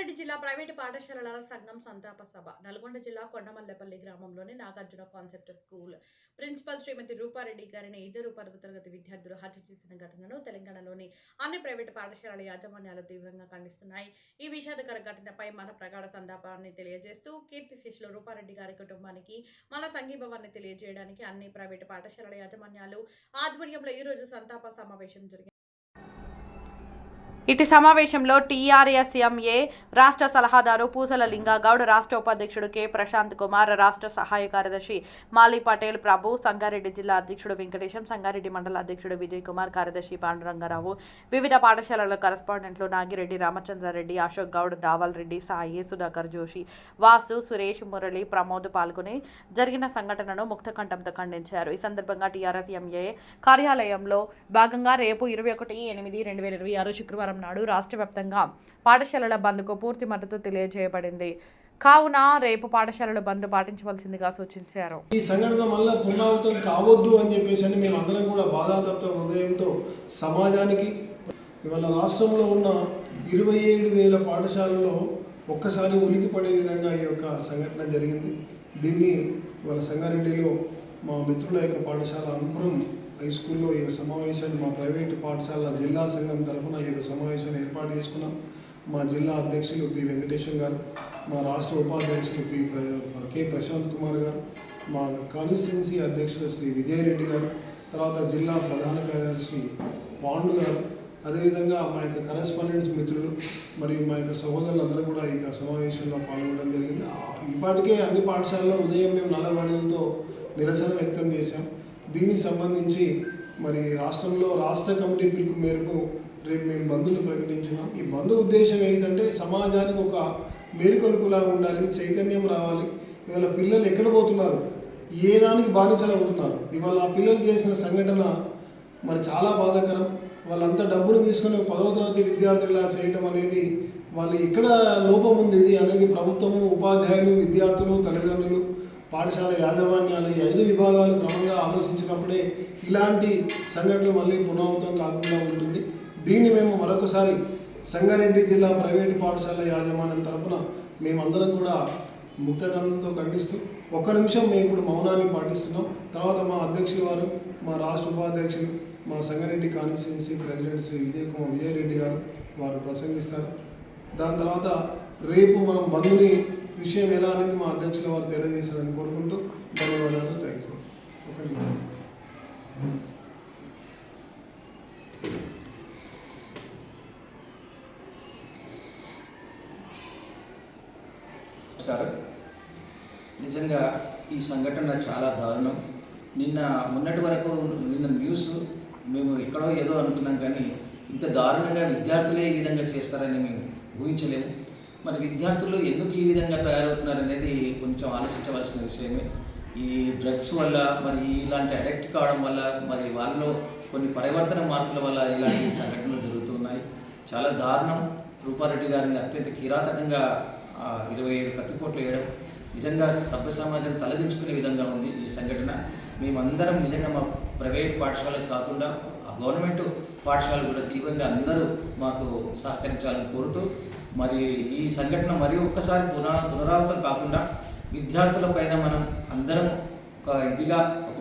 సంగారెడ్డి జిల్లా ప్రైవేటు పాఠశాలల సంఘం సంతాప సభ నల్గొండ జిల్లా కొండమల్లపల్లి గ్రామంలోని నాగార్జున కాన్సెప్ట్ స్కూల్ ప్రిన్సిపల్ శ్రీమతి రూపారెడ్డి గారిని 2 తరగతి విద్యార్థులు హత్య చేసిన ఘటనను తెలంగాణలోని అన్ని ప్రైవేటు పాఠశాలల యాజమాన్యాలు తీవ్రంగా ఖండిస్తున్నాయి. ఈ విషాదకర ఘటనపై మన ప్రగాఢ సంతాపాన్ని తెలియజేస్తూ కీర్తిశేషులు రూపారెడ్డి గారి కుటుంబానికి మన సంఘీభావాన్ని తెలియజేయడానికి అన్ని ప్రైవేటు పాఠశాలల యాజమాన్యాలు ఆధ్వర్యంలో ఈ రోజు సంతాప సమావేశం జరిగింది. ఇటు సమావేశంలో టీఆర్ఎస్ఎంఏ రాష్ట్ర సలహాదారు పూసల లింగగౌడ్, రాష్ట్ర ఉపాధ్యక్షుడు కె ప్రశాంత్ కుమార్, రాష్ట్ర సహాయ కార్యదర్శి మాలి పటేల్ ప్రభు, సంగారెడ్డి జిల్లా అధ్యక్షుడు వెంకటేశం, సంగారెడ్డి మండల అధ్యక్షుడు విజయ్ కుమార్, కార్యదర్శి పాండురంగారావు, వివిధ పాఠశాలల కరెస్పాండెంట్లు నాగిరెడ్డి, రామచంద్రారెడ్డి, అశోక్ గౌడ్, దావల్ రెడ్డి, సాయి, సుధాకర్ జోషి, వాసు, సురేష్, మురళి, ప్రమోద్ పాల్గొని జరిగిన సంఘటనను ముక్తకంఠంతో ఖండించారు. ఈ సందర్భంగా టీఆర్ఎస్ఎంఏ కార్యాలయంలో భాగంగా రేపు 21/8/2026 శుక్రవారం నాడు రాష్ట్ర వ్యాప్తంగా పాఠశాలల బంద్కు పూర్తి మద్దతు తెలియజేయబడింది. కావున రేపు పాఠశాలల బంద్ పాటించవలసిందిగా సూచించారు. ఈ సంఘటన మళ్ళీ పునరావృతం కావద్దు అని చెప్పేసి మేము అందరం కూడా బాధాతప్త హృదయంతో సమాజానికి ఇవాళ రాష్ట్రంలో ఉన్న 27,000 పాఠశాలలో ఒక్కసారి ఉలికిపడే విధంగా ఈ యొక్క సంఘటన జరిగింది. దీన్ని ఇవాళ సంగారెడ్డిలో మా మిత్రుల యొక్క పాఠశాల అంకురం హై స్కూల్లో ఈ సమావేశాన్ని మా ప్రైవేటు పాఠశాల జిల్లా సంఘం తరఫున ఈ సమావేశాన్ని ఏర్పాటు చేసుకున్నాం. మా జిల్లా అధ్యక్షులు పి వెంకటేశ్వర్ గారు, మా రాష్ట్ర ఉపాధ్యక్షులు కె ప్రశాంత్ కుమార్ గారు, మా కాన్స్టిట్యున్సీ అధ్యక్షులు శ్రీ విజయరెడ్డి గారు, తర్వాత జిల్లా ప్రధాన కార్యదర్శి పాండు గారు, అదేవిధంగా మా యొక్క కరెస్పాండెంట్స్ మిత్రులు మరియు మా యొక్క సహోదరులందరూ కూడా ఈ సమావేశంలో పాల్గొనడం జరిగింది. ఇప్పటికే అన్ని పాఠశాలలో ఉదయం మేము నల్లబడితో నిరసన వ్యక్తం చేశాం. దీనికి సంబంధించి మరి రాష్ట్రంలో రాష్ట్ర కమిటీ పిలుపు మేరకు రేపు మేము బంద్ను ప్రకటించున్నాం. ఈ బంద్ ఉద్దేశం ఏంటంటే సమాజానికి ఒక మేలుకొలుపులాగా ఉండాలి, చైతన్యం రావాలి. ఇవాళ పిల్లలు ఎక్కడ పోతున్నారు, ఏ దానికి బానిసలు అవుతున్నారు. ఇవాళ ఆ పిల్లలు చేసిన సంఘటన మరి చాలా బాధాకరం. వాళ్ళంతా డబ్బులు తీసుకుని 10వ తరగతి విద్యార్థులు చేయడం అనేది వాళ్ళు ఎక్కడ లోపం ఉంది ఇది అనేది ప్రభుత్వము, ఉపాధ్యాయులు, విద్యార్థులు, తల్లిదండ్రులు, పాఠశాల యాజమాన్యాలు ఈ 5 విభాగాలు క్రమంగా ఆలోచించినప్పుడే ఇలాంటి సంఘటనలు మళ్ళీ పునరావృతం కాకుండా ఉంటుంది. దీన్ని మేము మరొకసారి సంగారెడ్డి జిల్లా ప్రైవేటు పాఠశాల యాజమాన్యం తరఫున మేమందరం కూడా ముక్తకంతో ఖండిస్తూ 1 నిమిషం మేము ఇప్పుడు మౌనాన్ని పాటిస్తున్నాం. తర్వాత మా అధ్యక్షులు వారు, మా రాష్ట్ర ఉపాధ్యక్షులు, మా సంగారెడ్డి కాన్స్టిట్యున్సీ ప్రెసిడెంట్ శ్రీ విజయరెడ్డి గారు వారు ప్రసంగిస్తారు. దాని తర్వాత రేపు మనం బంధుని విషయం ఎలా అనేది మా అధ్యక్షుల వారు తెలియజేస్తారని కోరుకుంటూ ధన్యవాదాలు. Thank you. నమస్కారం. నిజంగా ఈ సంఘటన చాలా దారుణం. మొన్నటి వరకు నిన్న న్యూస్ మేము ఎక్కడో ఏదో అనుకున్నాం, కానీ ఇంత దారుణంగా విద్యార్థులే ఈ విధంగా చేస్తారని మేము ఊహించలేము. మరి విద్యార్థులు ఎందుకు ఈ విధంగా తయారవుతున్నారనేది కొంచెం ఆలోచించవలసిన విషయమే. ఈ డ్రగ్స్ వల్ల, మరి ఇలాంటి అడిక్ట్ కావడం వల్ల, మరి వాళ్ళలో కొన్ని పరివర్తన మార్పుల వల్ల ఇలాంటి సంఘటనలు జరుగుతున్నాయి. చాలా దారుణం. రూపారెడ్డి గారిని అత్యంత కిరాతకంగా 27 కత్తిపోట్లు వేయడం నిజంగా సభ్య సమాజం తలదించుకునే విధంగా ఉంది ఈ సంఘటన. మేమందరం నిజంగా మా ప్రైవేట్ పాఠశాలకు కాకుండా గవర్నమెంట్ పాఠశాలలు కూడా తీవ్రంగా అందరూ మాకు సహకరించాలని కోరుతూ, మరి ఈ సంఘటన మరి ఒక్కసారి పునరావృతం కాకుండా విద్యార్థుల పైన మనం అందరం ఒక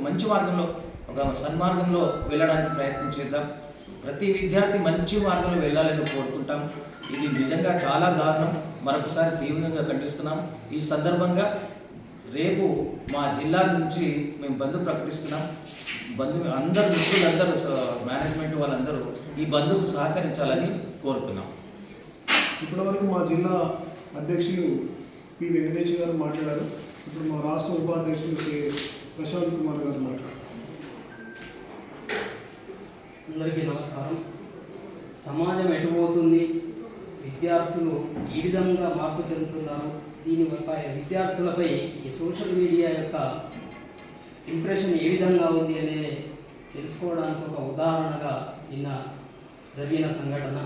మంచి మార్గంలో, ఒక సన్మార్గంలో వెళ్ళడానికి ప్రయత్నం చేద్దాం. ప్రతి విద్యార్థి మంచి మార్గంలో వెళ్ళాలని కోరుకుంటాం. ఇది నిజంగా చాలా దారుణం. మరొకసారి తీవ్రంగా ఖండిస్తున్నాం. ఈ సందర్భంగా రేపు మా జిల్లా నుంచి మేము బంద్ ప్రకటిస్తున్నాం. అందరూ మిత్రులందరూ, మేనేజ్మెంట్ వాళ్ళందరూ ఈ బంద్కు సహకరించాలని కోరుతున్నాం. ఇప్పటివరకు మా జిల్లా అధ్యక్షులు పి వెంకటేశ్వర గారు మాట్లాడారు. ఇప్పుడు మా రాష్ట్ర ఉపాధ్యక్షులు కె ప్రశాంత్ కుమార్ గారు మాట్లాడారు. అందరికీ నమస్కారం. సమాజం ఎటుపోతుంది, విద్యార్థులు ఈ విధంగా మార్పు చెందుతున్నారు, దీనిపై విద్యార్థులపై ఈ సోషల్ మీడియా యొక్క ఇంప్రెషన్ ఏ విధంగా ఉంది అనే తెలుసుకోవడానికి ఒక ఉదాహరణగా నిన్న జరిగిన సంఘటన.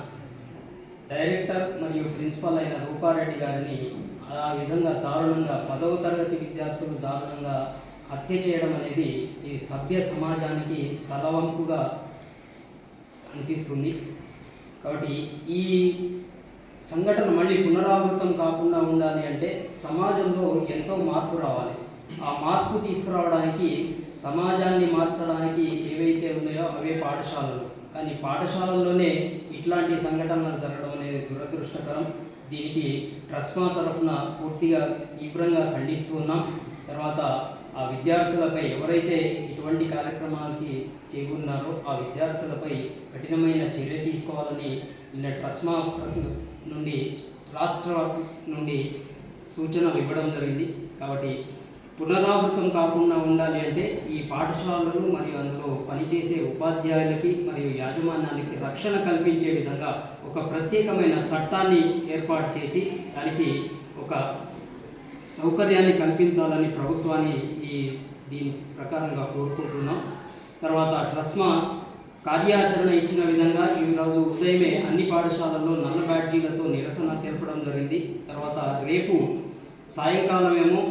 డైరెక్టర్ మరియు ప్రిన్సిపల్ అయిన రూపారెడ్డి గారిని ఆ విధంగా దారుణంగా 10వ తరగతి విద్యార్థులు దారుణంగా హత్య చేయడం అనేది ఈ సభ్య సమాజానికి తలవంపుగా అనిపిస్తుంది. కాబట్టి ఈ సంఘటన మళ్ళీ పునరావృతం కాకుండా ఉండాలి అంటే సమాజంలో ఎంతో మార్పు రావాలి. ఆ మార్పు తీసుకురావడానికి, సమాజాన్ని మార్చడానికి ఏవైతే ఉన్నాయో అవే పాఠశాలలు. కానీ పాఠశాలల్లోనే ఇట్లాంటి సంఘటనలు జరగడం అనేది దురదృష్టకరం. దీనికి ట్రస్మా తరఫున పూర్తిగా తీవ్రంగా ఖండిస్తూ ఉన్నాం. తర్వాత ఆ విద్యార్థులపై ఎవరైతే ఇటువంటి కార్యక్రమాలకి చేరున్నారో ఆ విద్యార్థులపై కఠినమైన చర్య తీసుకోవాలని నిన్న ట్రస్మా నుండి రాష్ట్ర నుండి సూచనలు ఇవ్వడం జరిగింది. కాబట్టి పునరావృతం కాకుండా ఉండాలి అంటే ఈ పాఠశాలలు మరియు అందులో పనిచేసే ఉపాధ్యాయులకి మరియు యాజమాన్యానికి రక్షణ కల్పించే విధంగా ఒక ప్రత్యేకమైన చట్టాన్ని ఏర్పాటు చేసి దానికి ఒక సౌకర్యాన్ని కల్పించాలని ప్రభుత్వాన్ని దీని ప్రకారంగా కోరుకుంటున్నాం. తర్వాత ట్రస్మా కార్యాచరణ ఇచ్చిన విధంగా ఈరోజు ఉదయమే అన్ని పాఠశాలల్లో నల్ల బ్యాడ్జీలతో నిరసన తెలపడం జరిగింది. తర్వాత రేపు సాయంకాలం ఏమో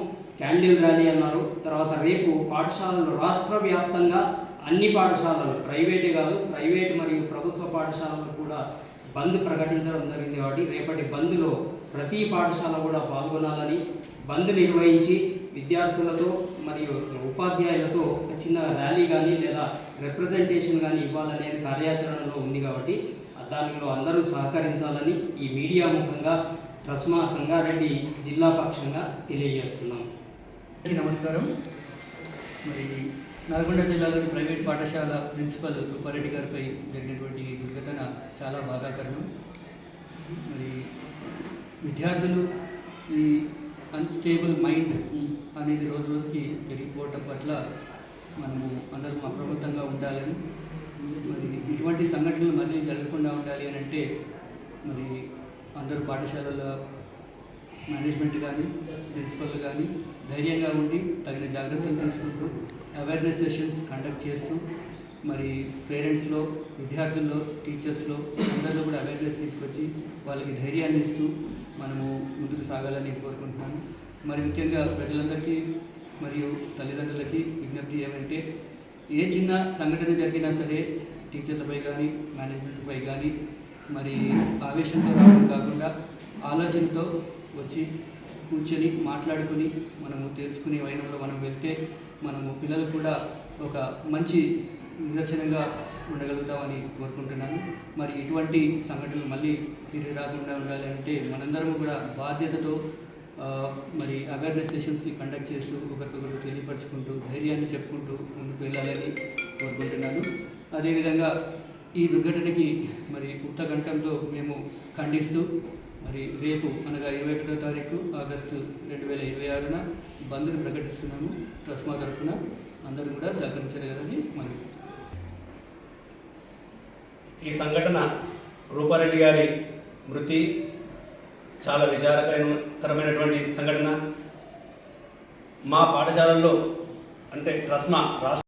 క్యాండిల్ ర్యాలీ అన్నారు. తర్వాత రేపు పాఠశాలలు రాష్ట్ర వ్యాప్తంగా అన్ని పాఠశాలలు, ప్రైవేటే కాదు, ప్రైవేట్ మరియు ప్రభుత్వ పాఠశాలలు కూడా బంద్ ప్రకటించడం జరిగింది. కాబట్టి రేపటి బంద్లో ప్రతి పాఠశాల కూడా పాల్గొనాలని, బంద్ నిర్వహించి విద్యార్థులతో మరియు ఉపాధ్యాయులతో చిన్న ర్యాలీ కానీ లేదా రిప్రజెంటేషన్ కానీ ఇవ్వాలనేది కార్యాచరణలో ఉంది. కాబట్టి దానిలో అందరూ సహకరించాలని ఈ మీడియా ముఖంగా ట్రస్మా సంగారెడ్డి జిల్లా పక్షంగా తెలియజేస్తున్నాం. నమస్కారం. మరి నల్గొండ జిల్లాలోని ప్రైవేట్ పాఠశాల ప్రిన్సిపల్ రూపారెడ్డి గారిపై జరిగినటువంటి దుర్ఘటన చాలా బాధాకరణం. మరి విద్యార్థులు ఈ అన్స్టేబుల్ మైండ్ అనేది రోజు రోజుకి పెరిగిపోవటం పట్ల మనము అందరం అప్రమత్తంగా ఉండాలని, మరి ఇటువంటి సంఘటనలు మళ్ళీ జరగకుండా ఉండాలి అని అంటే మరి అందరూ పాఠశాలల మేనేజ్మెంట్ కానీ ప్రిన్సిపల్ కానీ ధైర్యంగా ఉండి తగిన జాగ్రత్తలు తీసుకుంటూ అవేర్నెస్ సెషన్స్ కండక్ట్ చేస్తూ మరి పేరెంట్స్లో, విద్యార్థుల్లో, టీచర్స్లో అందరిలో కూడా అవేర్నెస్ తీసుకొచ్చి వాళ్ళకి ధైర్యాన్ని ఇస్తూ మనము ముందుకు సాగాలని కోరుకుంటున్నాను. మరి ముఖ్యంగా ప్రజలందరికీ మరియు తల్లిదండ్రులకి విజ్ఞప్తి ఏమంటే ఏ చిన్న సంఘటన జరిగినా సరే టీచర్లపై కానీ మేనేజ్మెంట్పై కానీ మరి ఆవేశంతో రావడం కాకుండా ఆలోచనతో వచ్చి కూర్చొని మాట్లాడుకుని మనము తేల్చుకునే వైనంలో మనం వెళ్తే మనము పిల్లలు కూడా ఒక మంచి నిదర్శనంగా ఉండగలుగుతామని కోరుకుంటున్నాను. మరి ఇటువంటి సంఘటనలు మళ్ళీ తిరిగి రాకుండా ఉండాలి అంటే మనందరం కూడా బాధ్యతతో మరి అవేర్నెస్ సెషన్స్ని కండక్ట్ చేస్తూ ఒకరికొకరు తెలియపరచుకుంటూ ధైర్యాన్ని చెప్పుకుంటూ ముందుకు వెళ్ళాలని కోరుకుంటున్నాను. అదేవిధంగా ఈ దుర్ఘటనకి మరి ఉక్తకంఠంతో మేము ఖండిస్తూ మరి రేపు అనగా 21వ తారీఖు ఆగస్టు 2026న బంద్ను ప్రకటిస్తున్నాము. ట్రస్మా తరఫున అందరూ కూడా సహకరించగలరని మనం. ఈ సంఘటన రూపారెడ్డి గారి మృతి చాలా విచారకరమైనటువంటి సంఘటన. మా పాఠశాలల్లో అంటే ట్రస్మా రాష్ట్ర